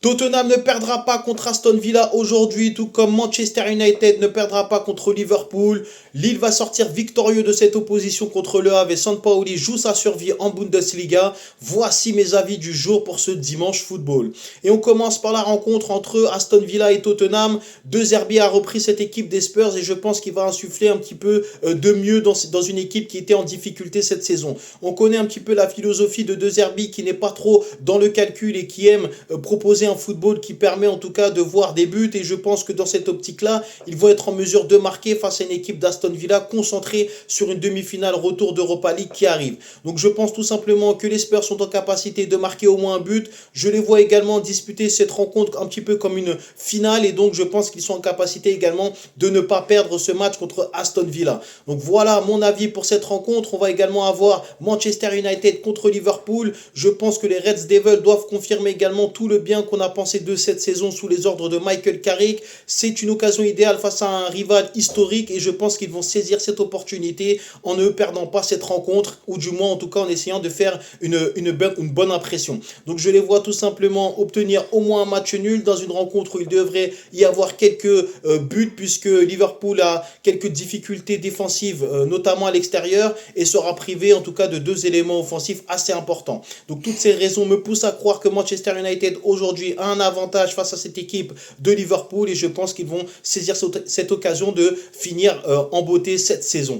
Tottenham ne perdra pas contre Aston Villa aujourd'hui, tout comme Manchester United ne perdra pas contre Liverpool. Lille va sortir victorieux de cette opposition contre Le Havre et Sampaoli joue sa survie en Bundesliga. Voici mes avis du jour pour ce dimanche football. Et on commence par la rencontre entre Aston Villa et Tottenham. De Zerbi a repris cette équipe des Spurs et je pense qu'il va insuffler un petit peu de mieux dans une équipe qui était en difficulté cette saison. On connaît un petit peu la philosophie de Zerbi qui n'est pas trop dans le calcul et qui aime proposer un football qui permet en tout cas de voir des buts et je pense que dans cette optique-là, ils vont être en mesure de marquer face à une équipe d'Aston Villa concentrée sur une demi-finale retour d'Europa League qui arrive. Donc je pense tout simplement que les Spurs sont en capacité de marquer au moins un but. Je les vois également disputer cette rencontre un petit peu comme une finale et donc je pense qu'ils sont en capacité également de ne pas perdre ce match contre Aston Villa. Donc voilà mon avis pour cette rencontre. On va également avoir Manchester United contre Liverpool. Je pense que les Reds Devils doivent confirmer également tout le bien qu'on a pensé de cette saison sous les ordres de Michael Carrick. C'est une occasion idéale face à un rival historique et je pense qu'ils vont saisir cette opportunité en ne perdant pas cette rencontre ou du moins en tout cas en essayant de faire une bonne impression. Donc je les vois tout simplement obtenir au moins un match nul dans une rencontre où il devrait y avoir quelques buts puisque Liverpool a quelques difficultés défensives notamment à l'extérieur et sera privé en tout cas de deux éléments offensifs assez importants. Donc toutes ces raisons me poussent à croire que Manchester United aujourd'hui a un avantage face à cette équipe de Liverpool et je pense qu'ils vont saisir cette occasion de finir en beauté cette saison.